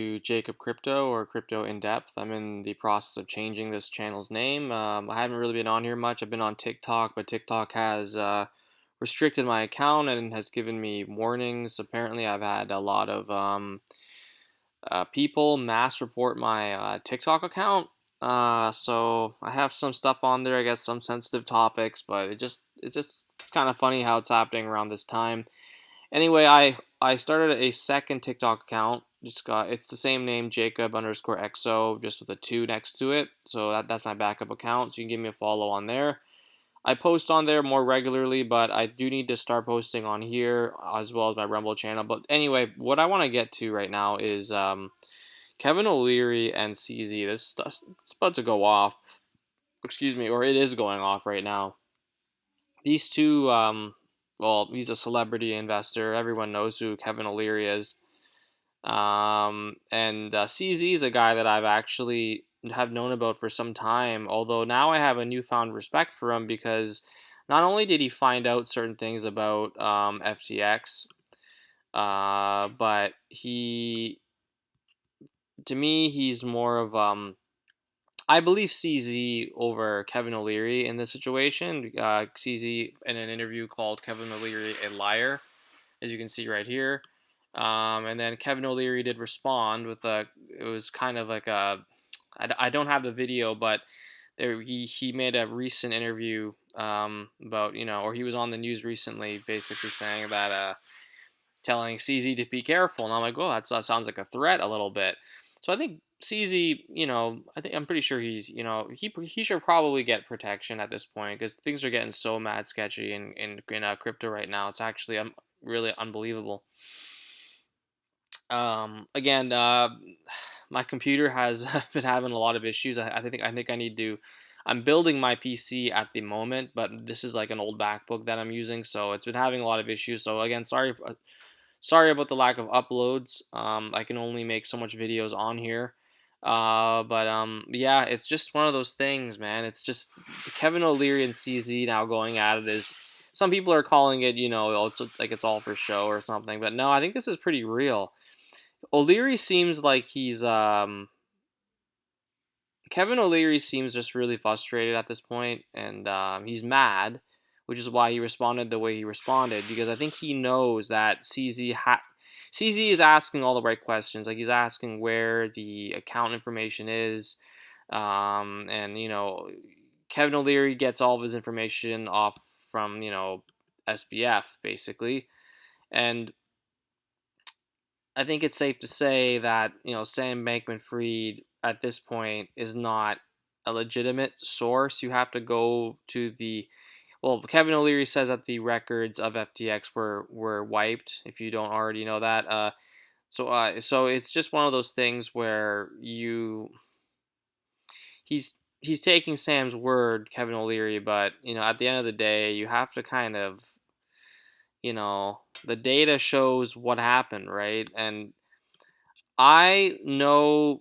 To Jacob Crypto or Crypto in Depth. I'm in the process of changing this channel's name. I haven't really been on here much. I've been on TikTok, but TikTok has restricted my account and has given me warnings. Apparently, I've had a lot of people mass report my TikTok account. So I have some stuff on there, I guess some sensitive topics, but it's kind of funny how it's happening around this time. Anyway, I started a second TikTok account. It's the same name, Jacob underscore XO, just with a two next to it. So that's my backup account. So you can give me a follow on there. I post on there more regularly, but I do need to start posting on here as well as my Rumble channel. But anyway, what I want to get to right now is Kevin O'Leary and CZ. This stuff's it's about to go off. Excuse me, or it is going off right now. These two, well, he's a celebrity investor. Everyone knows who Kevin O'Leary is. And CZ is a guy that I've actually have known about for some time. Although now I have a newfound respect for him because not only did he find out certain things about FTX, but to me, he's more of I believe CZ over Kevin O'Leary in this situation. CZ in an interview called Kevin O'Leary a liar, as you can see right here. And then Kevin O'Leary did respond with it was kind of like I don't have the video, but he made a recent interview about, or he was on the news recently basically saying that, telling CZ to be careful. And I'm like, well, that sounds like a threat a little bit. So I think CZ, I'm pretty sure he should probably get protection at this point because things are getting so mad sketchy in crypto right now. It's actually really unbelievable. Again, my computer has been having a lot of issues. I think I need to. I'm building my PC at the moment, but this is like an old MacBook that I'm using, so it's been having a lot of issues. So again, sorry about the lack of uploads. I can only make so much videos on here. But yeah, it's just one of those things, man. It's just Kevin O'Leary and CZ now going at it is. Some people are calling it, it's all for show or something. But no, I think this is pretty real. O'Leary seems like Kevin O'Leary seems just really frustrated at this point, and he's mad, which is why he responded the way he responded, because I think he knows that CZ is asking all the right questions. Like, he's asking where the account information is, and Kevin O'Leary gets all of his information off from SBF basically, and I think it's safe to say that Sam Bankman-Fried at this point is not a legitimate source. You have to go to Kevin O'Leary says that the records of FTX were wiped. If you don't already know that, so it's just one of those things where he's taking Sam's word, Kevin O'Leary, but at the end of the day, you have to kind of the data shows what happened, right? And I know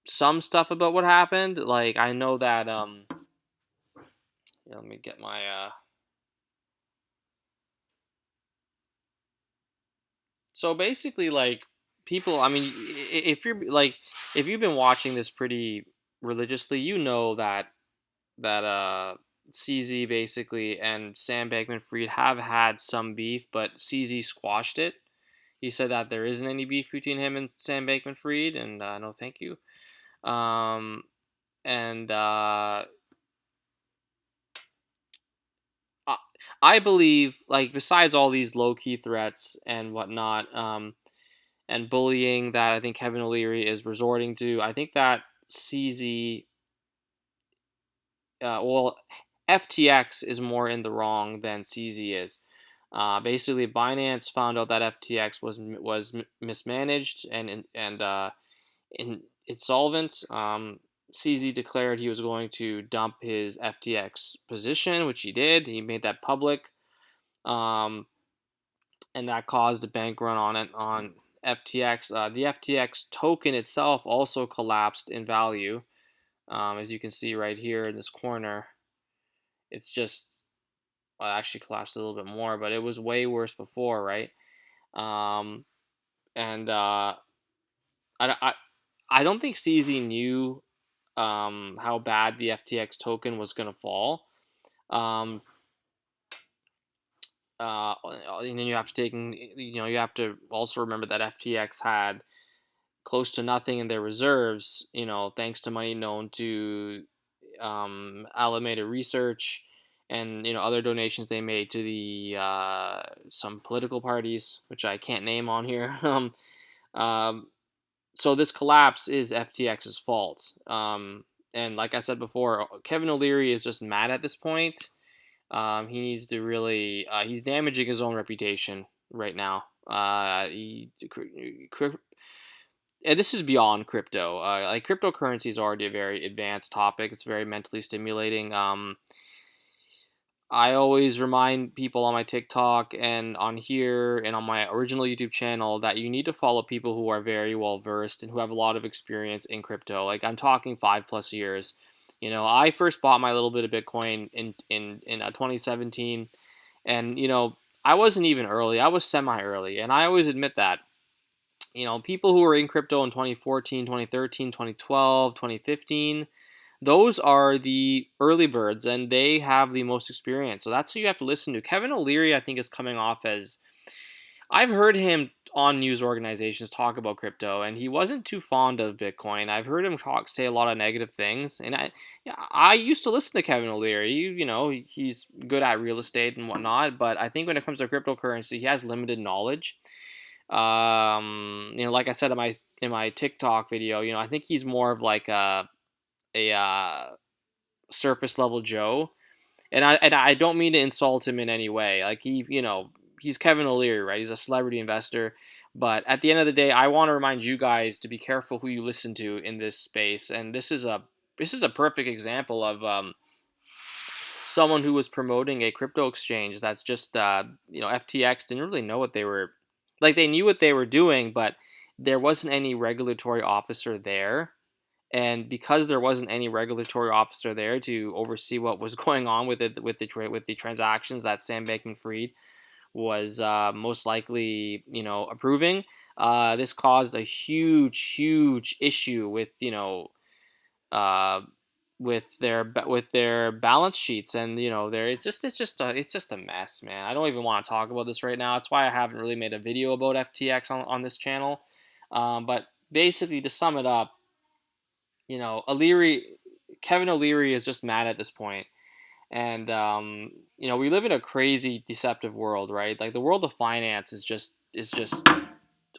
some stuff about what happened. Like, I know that let me get my so basically, like, people, I mean, if you've been watching this pretty religiously, that CZ basically and Sam Bankman-Fried have had some beef, but CZ squashed it. He said that there isn't any beef between him and Sam Bankman-Fried, and no, thank you. Um, and I, I believe, like, besides all these low key threats and whatnot, and bullying that I think Kevin O'Leary is resorting to, I think that CZ, well, FTX is more in the wrong than CZ is. Basically, Binance found out that FTX was mismanaged and insolvent. CZ declared he was going to dump his FTX position, which he did. He made that public, um, and that caused a bank run on FTX. The FTX token itself also collapsed in value, as you can see right here in this corner. It's just, well, it actually collapsed a little bit more, but it was way worse before, right? Um, and I I don't think CZ knew how bad the FTX token was gonna fall. Um, and then you have to you have to also remember that FTX had close to nothing in their reserves, thanks to money known to Alameda Research and other donations they made to the some political parties, which I can't name on here. Um, so this collapse is FTX's fault. And like I said before, Kevin O'Leary is just mad at this point. He needs to really. He's damaging his own reputation right now. And this is beyond crypto. Like cryptocurrency is already a very advanced topic. It's very mentally stimulating. I always remind people on my TikTok and on here and on my original YouTube channel that you need to follow people who are very well versed and who have a lot of experience in crypto. Like I'm talking 5+ years. I first bought my little bit of Bitcoin in 2017, and I wasn't even early. I was semi early, and I always admit that. People who were in crypto in 2014, 2013, 2012, 2015, those are the early birds and they have the most experience. So that's who you have to listen to. Kevin O'Leary, I think, is coming off as I've heard him on news organizations talk about crypto, and he wasn't too fond of Bitcoin. I've heard him say a lot of negative things, and I used to listen to Kevin O'Leary. He's good at real estate and whatnot, but I think when it comes to cryptocurrency, he has limited knowledge. Like I said in my TikTok video, I think he's more of like a surface level Joe, and I don't mean to insult him in any way. Like he's Kevin O'Leary, right? He's a celebrity investor, but at the end of the day, I want to remind you guys to be careful who you listen to in this space, and this is a perfect example of someone who was promoting a crypto exchange that's just FTX didn't really know what they were like. They knew what they were doing, but there wasn't any regulatory officer there, and because there wasn't any regulatory officer there to oversee what was going on with it with the transactions that Sam Bankman-Fried was most likely approving, this caused a huge issue uh, with their balance sheets, and it's just a mess, man. I don't even want to talk about this right now. That's why I haven't really made a video about FTX on this channel. But basically, to sum it up, O'Leary, Kevin O'Leary is just mad at this point, and we live in a crazy, deceptive world, right? Like the world of finance is just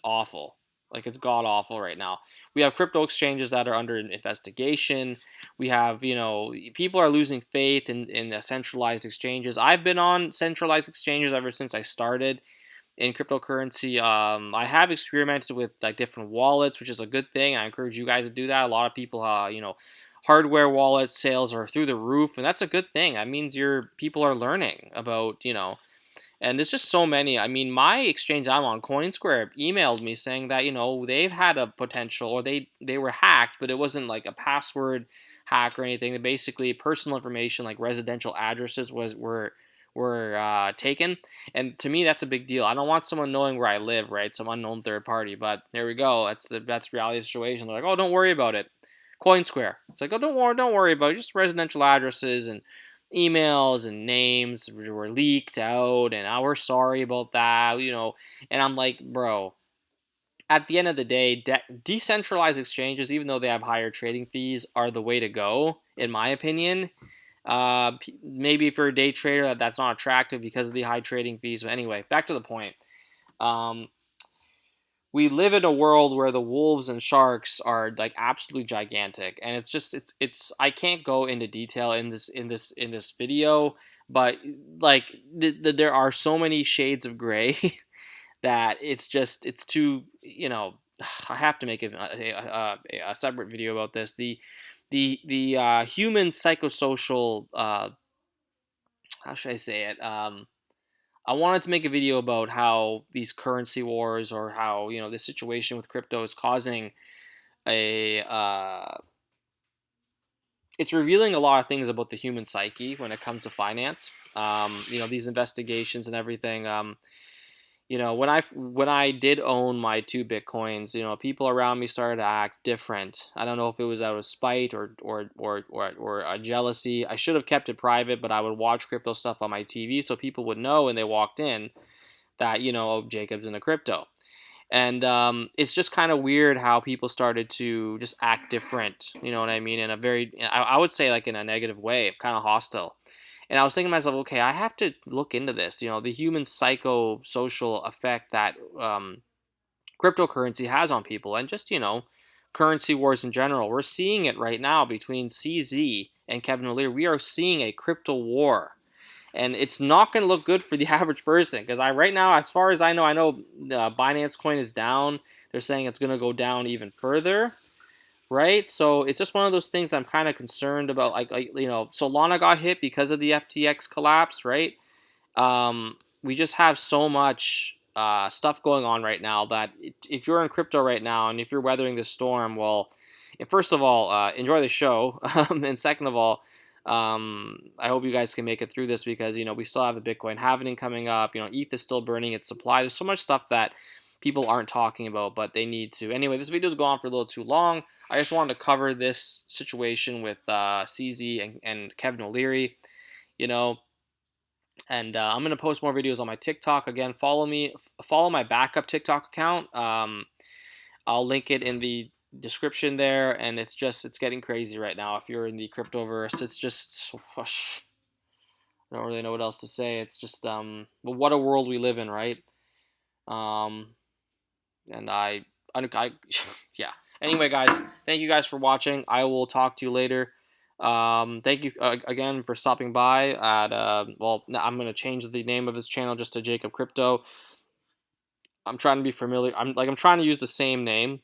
awful. Like it's god awful right now. We have crypto exchanges that are under investigation. We have, people are losing faith in the centralized exchanges. I've been on centralized exchanges ever since I started in cryptocurrency. I have experimented with like different wallets, which is a good thing. I encourage you guys to do that. A lot of people, hardware wallet sales are through the roof, and that's a good thing. That means your people are learning about, and there's just so many. I mean, my exchange I'm on, Coinsquare, emailed me saying that they've had a potential, or they were hacked, but it wasn't like a password hack or anything. They basically personal information like residential addresses were taken, and to me that's a big deal. I don't want someone knowing where I live, right? Some unknown third party. But there we go. That's reality of the situation. They're like, oh, don't worry about it. Coinsquare. It's like, oh, don't worry about it. Just residential addresses and emails and names were leaked out, and we're sorry about that. And I'm like, bro, at the end of the day, decentralized exchanges, even though they have higher trading fees, are the way to go, in my opinion. Maybe if you're a day trader, that's not attractive because of the high trading fees. But anyway, back to the point. Um, we live in a world where the wolves and sharks are like absolutely gigantic, and it's I can't go into detail in this video, but like there are so many shades of gray that it's too I have to make a separate video about this. The human psychosocial how should I say it? I wanted to make a video about how these currency wars, or how this situation with crypto is causing a it's revealing a lot of things about the human psyche when it comes to finance. These investigations and everything. when I did own my 2 Bitcoins, people around me started to act different. I don't know if it was out of spite or a jealousy. I should have kept it private, but I would watch crypto stuff on my TV so people would know when they walked in that oh, Jacob's into crypto. And it's just kind of weird how people started to just act different. You know what I mean? In a very, I would say like in a negative way, kind of hostile. And I was thinking to myself, okay, I have to look into this. The human psychosocial effect that cryptocurrency has on people, and just currency wars in general. We're seeing it right now between CZ and Kevin O'Leary. We are seeing a crypto war, and it's not going to look good for the average person. Because right now, as far as I know Binance coin is down. They're saying it's going to go down even further, right? So it's just one of those things I'm kind of concerned about. Solana got hit because of the FTX collapse, right? We just have so much stuff going on right now that if you're in crypto right now and if you're weathering the storm, well, first of all, enjoy the show, and second of all, I hope you guys can make it through this because we still have the Bitcoin halving coming up. ETH is still burning its supply. There's so much stuff that people aren't talking about, but they need to. Anyway, this video's gone for a little too long. I just wanted to cover this situation with CZ and Kevin O'Leary. And I'm gonna post more videos on my TikTok. Again, follow me. Follow my backup TikTok account. I'll link it in the description there. And it's getting crazy right now. If you're in the cryptoverse, it's just I don't really know what else to say. It's just well, what a world we live in, right? Um, and I yeah. Anyway, guys, thank you guys for watching. I will talk to you later. Thank you again for stopping by at well, I'm gonna change the name of his channel just to Jacob Crypto. I'm trying to be familiar. I'm trying to use the same name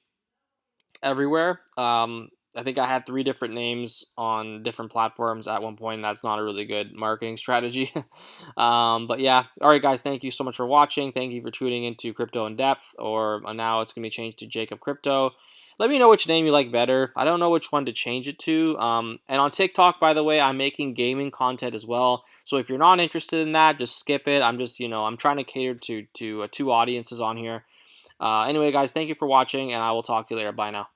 everywhere. I think I had 3 different names on different platforms at one point, and that's not a really good marketing strategy. But yeah, all right, guys, thank you so much for watching. Thank you for tuning into Crypto in Depth, or now it's gonna be changed to Jacob Crypto. Let me know which name you like better. I don't know which one to change it to. And on TikTok, by the way, I'm making gaming content as well. So if you're not interested in that, just skip it. I'm just, I'm trying to cater to 2 audiences on here. Anyway, guys, thank you for watching, and I will talk to you later. Bye now.